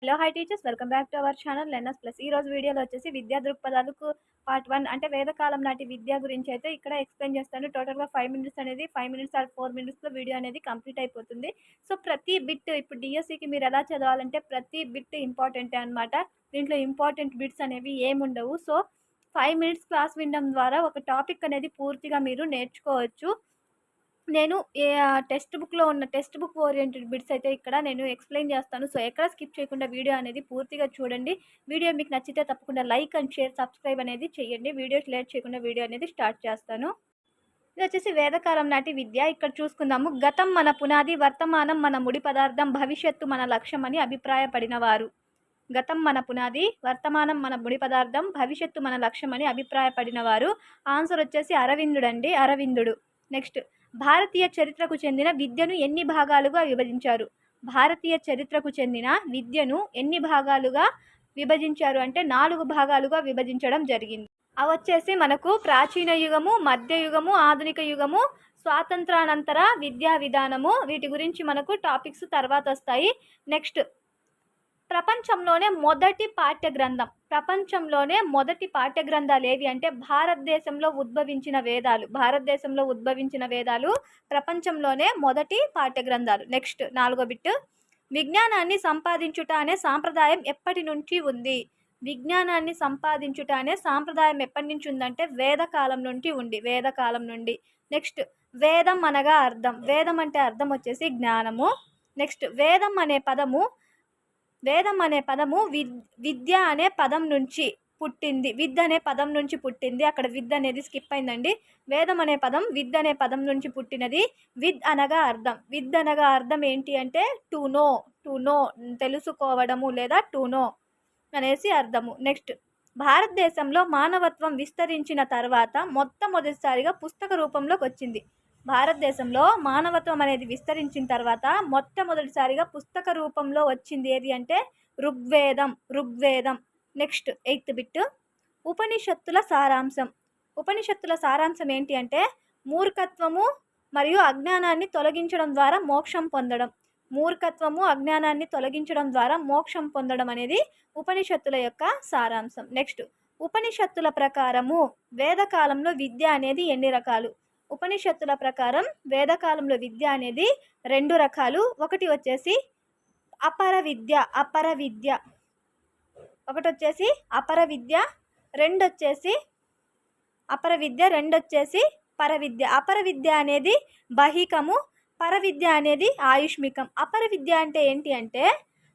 Hello hi teachers, welcome back to our channel learners plus. ఈ రోజు వీడియోలో వచ్చేసి విద్యా దృక్పథాలకు పార్ట్ 1 అంటే వేదకాలం నాటి విద్య గురించి అయితే ఇక్కడ ఎక్స్ప్లెయిన్ చేస్తాను. టోటల్గా 5 మినిట్స్ అనేది 5 మినిట్స్ ఆర్ 4 మినిట్స్లో వీడియో అనేది కంప్లీట్ అయిపోతుంది. సో ప్రతి బిట్ ఇప్పుడు డిఎస్సికి మీరు ఎలా చదవాలంటే ప్రతి బిట్ ఇంపార్టెంటే అనమాట. దీంట్లో ఇంపార్టెంట్ బిట్స్ అనేవి ఏముండవు. సో 5 మినిట్స్ క్లాస్ వినడం ద్వారా ఒక టాపిక్ అనేది పూర్తిగా మీరు నేర్చుకోవచ్చు. నేను టెక్స్ట్ బుక్ ఓరియెంటెడ్ బిట్స్ అయితే ఇక్కడ నేను ఎక్స్ప్లెయిన్ చేస్తాను. సో ఎక్కడ స్కిప్ చేయకుండా వీడియో అనేది పూర్తిగా చూడండి. వీడియో మీకు నచ్చితే తప్పకుండా లైక్ అండ్ షేర్, సబ్స్క్రైబ్ అనేది చేయండి. వీడియో లేట్ చేయకుండా వీడియో అనేది స్టార్ట్ చేస్తాను. ఇది వచ్చేసి వేదకాలం నాటి విద్య. ఇక్కడ చూసుకుందాము. గతం మన పునాది, వర్తమానం మన ముడి పదార్థం, భవిష్యత్తు మన లక్ష్యం అని అభిప్రాయపడిన వారు. గతం మన పునాది, వర్తమానం మన ముడి పదార్థం, భవిష్యత్తు మన లక్ష్యం అని అభిప్రాయపడిన వారు. ఆన్సర్ వచ్చేసి అరవిందుడు. నెక్స్ట్, భారతీయ చరిత్రకు చెందిన విద్యను ఎన్ని భాగాలుగా విభజించారు? భారతీయ చరిత్రకు చెందిన విద్యను ఎన్ని భాగాలుగా విభజించారు అంటే 4 భాగాలుగా విభజించడం జరిగింది. అవి వచ్చేసి మనకు ప్రాచీన యుగము, మధ్యయుగము, ఆధునిక యుగము, స్వాతంత్రానంతర విద్యా విధానము. వీటి గురించి మనకు టాపిక్స్ తర్వాత వస్తాయి. నెక్స్ట్, ప్రపంచంలోనే మొదటి పాఠ్య గ్రంథాలు ఏవి అంటే భారతదేశంలో ఉద్భవించిన వేదాలు ప్రపంచంలోనే మొదటి పాఠ్య గ్రంథాలు. నెక్స్ట్ 4వ బిట్, విజ్ఞానాన్ని సంపాదించుట అనే సాంప్రదాయం ఎప్పటి నుంచి ఉంది? విజ్ఞానాన్ని సంపాదించుట అనే సాంప్రదాయం ఎప్పటి నుంచి ఉందంటే వేదకాలం నుండి. నెక్స్ట్, వేదం అనగా అర్థం. వేదం అంటే అర్థం వచ్చేసి జ్ఞానము. నెక్స్ట్, వేదం అనే పదము విద్య అనే పదం నుంచి పుట్టింది. అక్కడ విద్ అనేది స్కిప్ అయిందండి. వేదం అనే పదం విద్ అనే పదం నుంచి పుట్టినది. విద్ అనగా అర్థం ఏంటి అంటే టు నో తెలుసుకోవడము లేదా టు నో అనేసి అర్థము. నెక్స్ట్, భారతదేశంలో మానవత్వం విస్తరించిన తర్వాత మొట్టమొదటిసారిగా పుస్తక రూపంలోకి వచ్చింది. భారతదేశంలో మానవత్వం అనేది విస్తరించిన తర్వాత మొట్టమొదటిసారిగా పుస్తక రూపంలో వచ్చింది ఏది అంటే ఋగ్వేదం. నెక్స్ట్ 8th బిట్, ఉపనిషత్తుల సారాంశం ఏంటి అంటే మూర్ఖత్వము మరియు అజ్ఞానాన్ని తొలగించడం ద్వారా మోక్షం పొందడం అనేది ఉపనిషత్తుల యొక్క సారాంశం. నెక్స్ట్, ఉపనిషత్తుల ప్రకారము వేదకాలంలో విద్య అనేది ఎన్ని రకాలు? ఉపనిషత్తుల ప్రకారం వేదకాలంలో విద్య అనేది 2 రకాలు. ఒకటి వచ్చేసి అపర విద్య, రెండొచ్చేసి పరవిద్య. అపర విద్య అనేది బహికము, పరవిద్య అనేది ఆయుష్మికం. అపర విద్య అంటే ఏంటి అంటే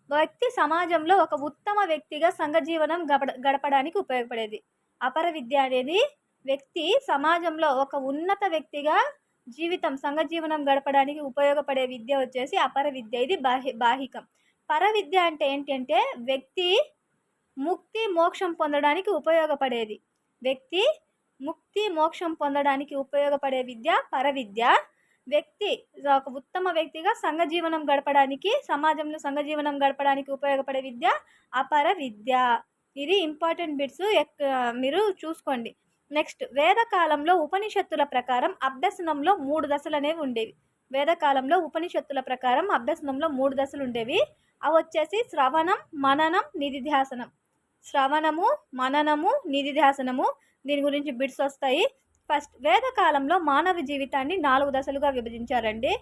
వ్యక్తి సమాజంలో ఒక ఉత్తమ వ్యక్తిగా సంఘజీవనం గడపడానికి ఉపయోగపడేది. అపర విద్య అనేది వ్యక్తి సమాజంలో ఒక ఉన్నత వ్యక్తిగా సంఘజీవనం గడపడానికి ఉపయోగపడే విద్య వచ్చేసి అపర విద్య. ఇది బాహికం. పరవిద్య అంటే ఏంటి అంటే వ్యక్తి ముక్తి మోక్షం పొందడానికి ఉపయోగపడే విద్య పరవిద్య. వ్యక్తి ఒక ఉత్తమ వ్యక్తిగా సమాజంలో సంఘజీవనం గడపడానికి ఉపయోగపడే విద్య అపర విద్య. ఇది ఇంపార్టెంట్ బిట్స్, మీరు చూసుకోండి. నెక్స్ట్, వేదకాలంలో ఉపనిషత్తుల ప్రకారం అభ్యసనంలో 3 దశలు అనేవి ఉండేవి. వేదకాలంలో ఉపనిషత్తుల ప్రకారం అభ్యసనంలో 3 దశలు ఉండేవి. అవి వచ్చేసి శ్రవణం, మననము, నిధిధ్యాసనము. దీని గురించి బిట్స్ వస్తాయి. ఫస్ట్, వేదకాలంలో మానవ జీవితాన్ని 4 దశలుగా విభజించారండి.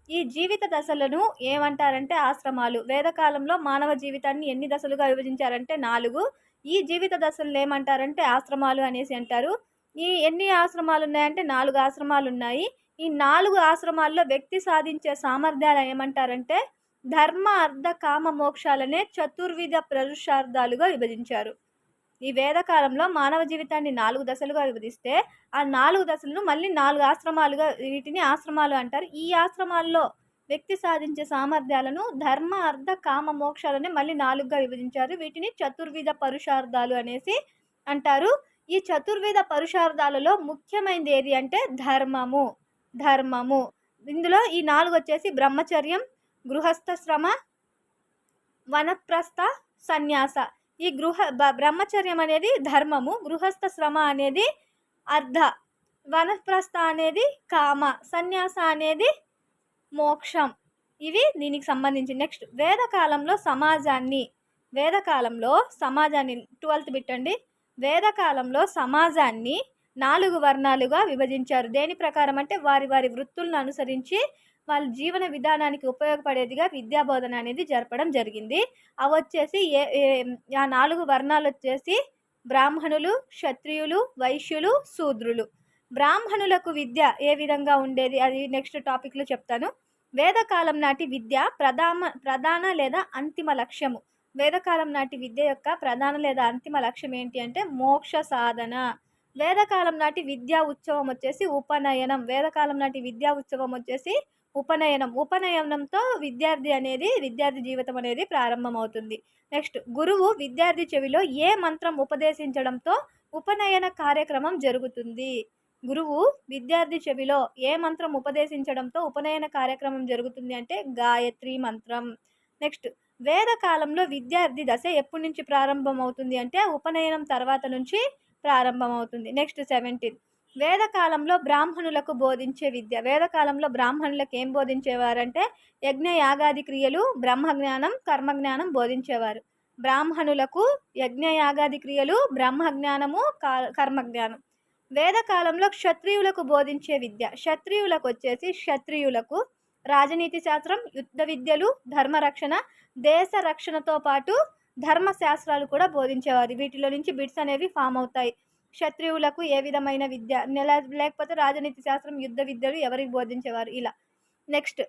ఈ జీవిత దశలను ఏమంటారంటే ఆశ్రమాలు. వేదకాలంలో మానవ జీవితాన్ని ఎన్ని దశలుగా విభజించారంటే 4. ఈ జీవిత దశలను ఏమంటారంటే ఆశ్రమాలు అనేసి అంటారు. ఈ ఎన్ని ఆశ్రమాలు ఉన్నాయంటే 4 ఆశ్రమాలు ఉన్నాయి. ఈ 4 ఆశ్రమాల్లో వ్యక్తి సాధించే సామర్థ్యాలు ఏమంటారంటే ధర్మ, అర్థ, కామ, మోక్షాలనే చతుర్విధ పురుషార్థాలుగా విభజించారు. ఈ వేదకాలంలో మానవ జీవితాన్ని 4 దశలుగా విభజిస్తే ఆ 4 దశలను మళ్ళీ 4 ఆశ్రమాలుగా, వీటిని ఆశ్రమాలు అంటారు. ఈ ఆశ్రమాల్లో వ్యక్తి సాధించే సామర్థ్యాలను ధర్మ, అర్థ, కామ, మోక్షాలనే మళ్ళీ 4గా విభజించారు. వీటిని చతుర్విధ పురుషార్థాలు అనేసి అంటారు. ఈ చతుర్విధ పురుషార్థాలలో ముఖ్యమైనది ఏది అంటే ధర్మము. ఇందులో ఈ 4 వచ్చేసి బ్రహ్మచర్యం, గృహస్థశ్రమ, వనప్రస్థ, సన్యాస. ఈ బ్రహ్మచర్యం అనేది ధర్మము, గృహస్థ శ్రమ అనేది అర్థ, వనప్రస్థ అనేది కామ, సన్యాస అనేది మోక్షం. ఇవి దీనికి సంబంధించి. నెక్స్ట్, వేదకాలంలో సమాజాన్ని వేదకాలంలో సమాజాన్ని 12th బిట్ అండి. వేదకాలంలో సమాజాన్ని 4 వర్ణాలుగా విభజించారు. దేని ప్రకారం అంటే వారి వారి వృత్తులను అనుసరించి వాళ్ళ జీవన విధానానికి ఉపయోగపడేదిగా విద్యా బోధన అనేది జరపడం జరిగింది. అవొచ్చేసి ఆ 4 వర్ణాలొచ్చేసి బ్రాహ్మణులు, క్షత్రియులు, వైశ్యులు, శూద్రులు. బ్రాహ్మణులకు విద్య ఏ విధంగా ఉండేది అది నెక్స్ట్ టాపిక్‌లో చెప్తాను. వేదకాలం నాటి విద్య ప్రధాన లేదా అంతిమ లక్ష్యము. వేదకాలం నాటి విద్య యొక్క ప్రధాన లేదా అంతిమ లక్ష్యం ఏంటి అంటే మోక్ష సాధన. వేదకాలం నాటి విద్యా ఉత్సవం వచ్చేసి ఉపనయనం. వేదకాలం నాటి విద్యా ఉత్సవం వచ్చేసి ఉపనయనం. ఉపనయనంతో విద్యార్థి జీవితం అనేది ప్రారంభమవుతుంది. నెక్స్ట్ గురువు విద్యార్థి చెవిలో ఏ మంత్రం ఉపదేశించడంతో ఉపనయన కార్యక్రమం జరుగుతుంది. గురువు విద్యార్థి చెవిలో ఏ మంత్రం ఉపదేశించడంతో ఉపనయన కార్యక్రమం జరుగుతుంది అంటే గాయత్రి మంత్రం. నెక్స్ట్ వేదకాలంలో విద్యార్థి దశ ఎప్పటి నుంచి ప్రారంభమవుతుంది అంటే ఉపనయనం తర్వాత నుంచి ప్రారంభమవుతుంది. నెక్స్ట్ 17 వేదకాలంలో బ్రాహ్మణులకు బోధించే విద్య. వేదకాలంలో బ్రాహ్మణులకు ఏం బోధించేవారంటే యజ్ఞ యాగాది క్రియలు, బ్రహ్మజ్ఞానం, కర్మజ్ఞానం బోధించేవారు. బ్రాహ్మణులకు యజ్ఞ యాగాది క్రియలు, బ్రహ్మజ్ఞానము, కర్మజ్ఞానం. వేదకాలంలో క్షత్రియులకు బోధించే విద్య. క్షత్రియులకు రాజనీతి శాస్త్రం, యుద్ధ విద్యలు, ధర్మరక్షణ, దేశ రక్షణతో పాటు ధర్మశాస్త్రాలు కూడా బోధించేవారు. వీటిలో నుంచి బిట్స్ అనేవి ఫామ్ అవుతాయి. క్షత్రియులకు ఏ విధమైన విద్య లేకపోతే రాజనీతి శాస్త్రం, యుద్ధ విద్యలు ఎవరికి బోధించేవారు ఇలా. నెక్స్ట్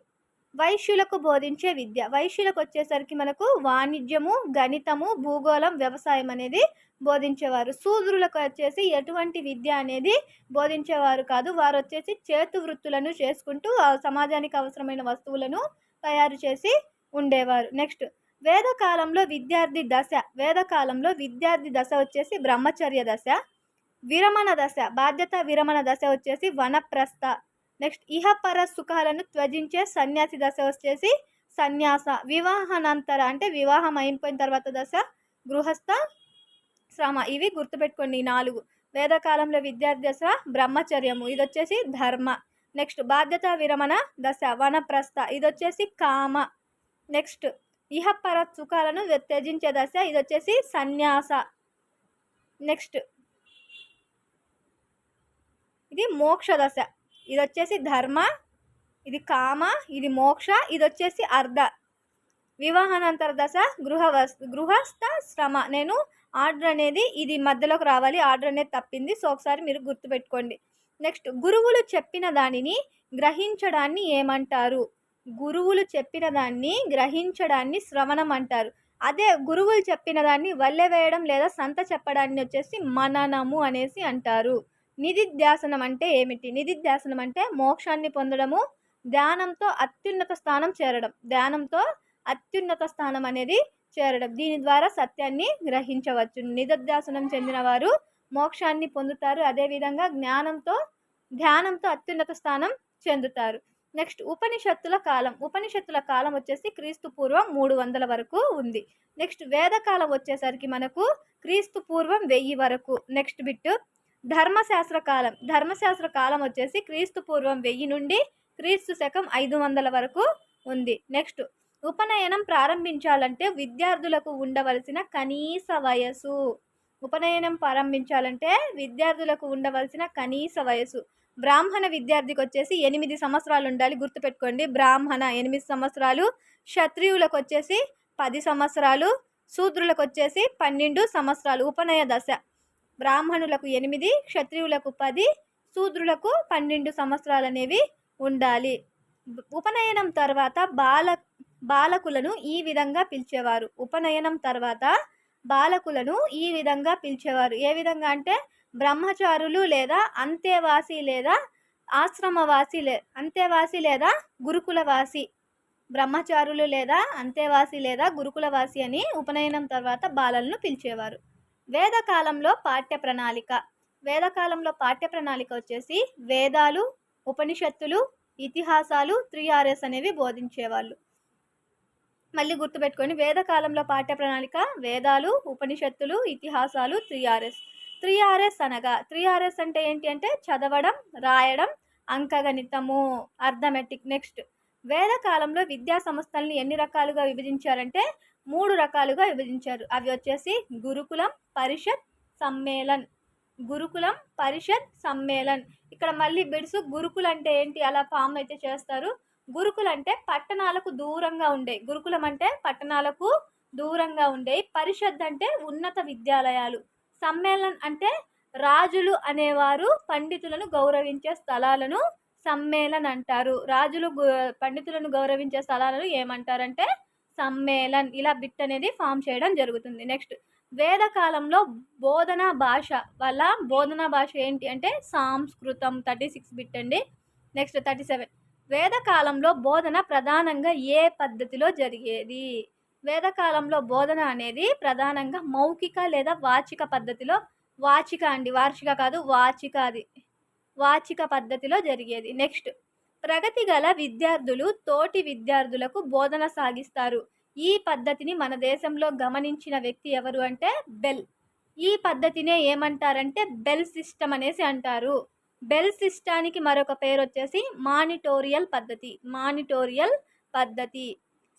వైశ్యులకు బోధించే విద్య. వైశ్యులకు వచ్చేసరికి మనకు వాణిజ్యము, గణితము, భూగోళం, వ్యవసాయం అనేది బోధించేవారు. శూద్రులకు వచ్చేసి ఎటువంటి విద్య అనేది బోధించేవారు కాదు. వారు వచ్చేసి చేతు వృత్తులను చేసుకుంటూ సమాజానికి అవసరమైన వస్తువులను తయారు చేసి ఉండేవారు. నెక్స్ట్ వేదకాలంలో విద్యార్థి దశ వచ్చేసి బ్రహ్మచర్య దశ. విరమణ దశ, బాధ్యత విరమణ దశ వచ్చేసి వనప్రస్థ. నెక్స్ట్ ఇహపర సుఖాలను త్యజించే సన్యాసి దశ వచ్చేసి సన్యాస. వివాహానంతర అంటే వివాహం అయిపోయిన తర్వాత దశ గృహస్థ శ్రమ. ఇవి గుర్తుపెట్టుకోండి 4. వేదకాలంలో విద్యార్థి దశ బ్రహ్మచర్యము, ఇది వచ్చేసి ధర్మ. నెక్స్ట్ బాధ్యత విరమణ దశ వనప్రస్థ, ఇది వచ్చేసి కామ. నెక్స్ట్ ఇహపర సుఖాలను త్యజించే దశ, ఇది వచ్చేసి సన్యాస. నెక్స్ట్ ఇది మోక్ష దశ, ఇది వచ్చేసి ధర్మ, ఇది కామ, ఇది మోక్ష, ఇది వచ్చేసి అర్ధ. వివాహానంతర దశ గృహస్థ శ్రమ. నేను ఆర్డర్ అనేది ఇది మధ్యలోకి రావాలి, ఆర్డర్ అనేది తప్పింది, సో ఒకసారి మీరు గుర్తుపెట్టుకోండి. నెక్స్ట్ గురువులు చెప్పిన దానిని గ్రహించడాన్ని ఏమంటారు? గురువులు చెప్పిన దాన్ని గ్రహించడాన్ని శ్రవణం అంటారు. అదే గురువులు చెప్పిన దాన్ని వల్లె వేయడం లేదా సంత చెప్పడాన్ని వచ్చేసి మననము అనేసి అంటారు. నిధిధ్యాసనం అంటే ఏమిటి? నిధిధ్యాసనం అంటే మోక్షాన్ని పొందడము, ధ్యానంతో అత్యున్నత స్థానం అనేది చేరడం. దీని ద్వారా సత్యాన్ని గ్రహించవచ్చు. నిధిధ్యాసనం చెందిన వారు మోక్షాన్ని పొందుతారు. అదేవిధంగా ధ్యానంతో అత్యున్నత స్థానం చెందుతారు. నెక్స్ట్ ఉపనిషత్తుల కాలం వచ్చేసి క్రీస్తు పూర్వం 300 వరకు ఉంది. నెక్స్ట్ వేదకాలం వచ్చేసరికి మనకు క్రీస్తు పూర్వం 1000 వరకు. నెక్స్ట్ బిట్ ధర్మశాస్త్ర కాలం వచ్చేసి క్రీస్తు పూర్వం 1000 నుండి క్రీస్తు శకం 500 వరకు ఉంది. నెక్స్ట్ ఉపనయనం ప్రారంభించాలంటే విద్యార్థులకు ఉండవలసిన కనీస వయసు. బ్రాహ్మణ విద్యార్థికి వచ్చేసి 8 సంవత్సరాలు ఉండాలి, గుర్తుపెట్టుకోండి. బ్రాహ్మణ 8 సంవత్సరాలు, క్షత్రియులకు వచ్చేసి 10 సంవత్సరాలు, శూద్రులకు వచ్చేసి 12 సంవత్సరాలు. ఉపనయ దశ బ్రాహ్మణులకు 8, క్షత్రియులకు 10, శూద్రులకు 12 సంవత్సరాలు అనేవి ఉండాలి. ఉపనయనం తర్వాత బాలకులను ఈ విధంగా పిలిచేవారు. ఏ విధంగా అంటే బ్రహ్మచారులు లేదా అంతేవాసి లేదా ఆశ్రమవాసి అంతేవాసి లేదా గురుకులవాసి. బ్రహ్మచారులు లేదా అంతేవాసి లేదా గురుకులవాసి అని ఉపనయనం తర్వాత బాలలను పిలిచేవారు. వేదకాలంలో పాఠ్య ప్రణాళిక వచ్చేసి వేదాలు, ఉపనిషత్తులు, ఇతిహాసాలు, 3Rs అనేవి బోధించేవాళ్ళు. మళ్ళీ గుర్తుపెట్టుకొని వేదకాలంలో పాఠ్య ప్రణాళిక వేదాలు, ఉపనిషత్తులు, ఇతిహాసాలు, 3Rs. 3Rs అనగా 3Rs అంటే ఏంటి అంటే చదవడం, రాయడం, అంకగణితము, అర్థమెటిక్. నెక్స్ట్ వేదకాలంలో విద్యా సంస్థల్ని ఎన్ని రకాలుగా విభజించారంటే 3 రకాలుగా విభజించారు. అవి వచ్చేసి గురుకులం, పరిషత్, సమ్మేళన్. గురుకులం, పరిషత్, సమ్మేళన్. ఇక్కడ మళ్ళీ బిడ్స్ గురుకుల్ అంటే ఏంటి అలా ఫామ్ అయితే చేస్తారు. గురుకుల్ అంటే పట్టణాలకు దూరంగా ఉండేయి. గురుకులం అంటే పట్టణాలకు దూరంగా ఉండేయి. పరిషత్ అంటే ఉన్నత విద్యాలయాలు. సమ్మేళన్ అంటే రాజులు అనేవారు పండితులను గౌరవించే స్థలాలను సమ్మేళన్ అంటారు. రాజులు పండితులను గౌరవించే స్థలాలను ఏమంటారంటే సమ్మేళన్. ఇలా బిట్ అనేది ఫామ్ చేయడం జరుగుతుంది. నెక్స్ట్ వేద కాలంలో బోధనా భాష వల్ల బోధనా భాష ఏంటి అంటే సంస్కృతం. 36 బిట్ అండి. నెక్స్ట్ 37 వేద కాలంలో బోధన ప్రధానంగా ఏ పద్ధతిలో జరిగేది? వేద కాలంలో బోధన అనేది ప్రధానంగా మౌఖిక లేదా వాచిక పద్ధతిలో, వాచిక అండి, వార్షిక కాదు, వాచిక, అది వాచిక పద్ధతిలో జరిగేది. నెక్స్ట్ ప్రగతి గల విద్యార్థులు తోటి విద్యార్థులకు బోధన సాగిస్తారు. ఈ పద్ధతిని మన దేశంలో గమనించిన వ్యక్తి ఎవరు అంటే బెల్. ఈ పద్ధతినే ఏమంటారంటే బెల్ సిస్టమ్ అనేసి అంటారు. బెల్ సిస్టానికి మరొక పేరు వచ్చేసి మానిటోరియల్ పద్ధతి. మానిటోరియల్ పద్ధతి.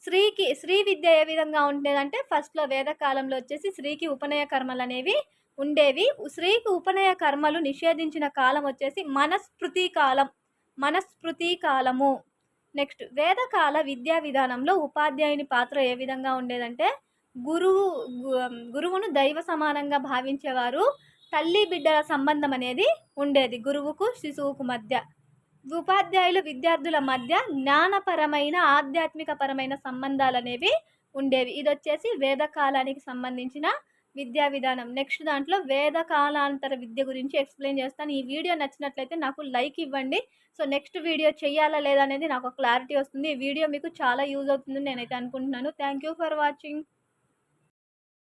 స్త్రీ విద్య ఏ విధంగా ఉండేదంటే ఫస్ట్లో వేదకాలంలో వచ్చేసి స్త్రీకి ఉపనయ కర్మలు అనేవి ఉండేవి. స్త్రీకి ఉపనయ కర్మలు నిషేధించిన కాలం వచ్చేసి మనస్మృతి కాలం. మనస్మృతి కాలము. నెక్స్ట్ వేదకాల విద్యా విధానంలో ఉపాధ్యాయుని పాత్ర ఏ విధంగా ఉండేదంటే గురువును దైవ సమానంగా భావించేవారు. తల్లి బిడ్డల సంబంధం అనేది ఉండేది గురువుకు శిశువుకు మధ్య. ఉపాధ్యాయులు విద్యార్థుల మధ్య జ్ఞానపరమైన ఆధ్యాత్మిక పరమైన సంబంధాలు అనేవి ఉండేవి. ఇది వచ్చేసి వేదకాలానికి సంబంధించిన విద్యా విధానం. నెక్స్ట్ దాంట్లో వేదకాలాంతర విద్య గురించి ఎక్స్ప్లెయిన్ చేస్తాను. ఈ వీడియో నచ్చినట్లయితే నాకు లైక్ ఇవ్వండి. సో నెక్స్ట్ వీడియో చేయాలా లేదా అనేది నాకు క్లారిటీ వస్తుంది. ఈ వీడియో మీకు చాలా యూజ్ అవుతుందని నేనైతే అనుకుంటున్నాను. Thank you for watching.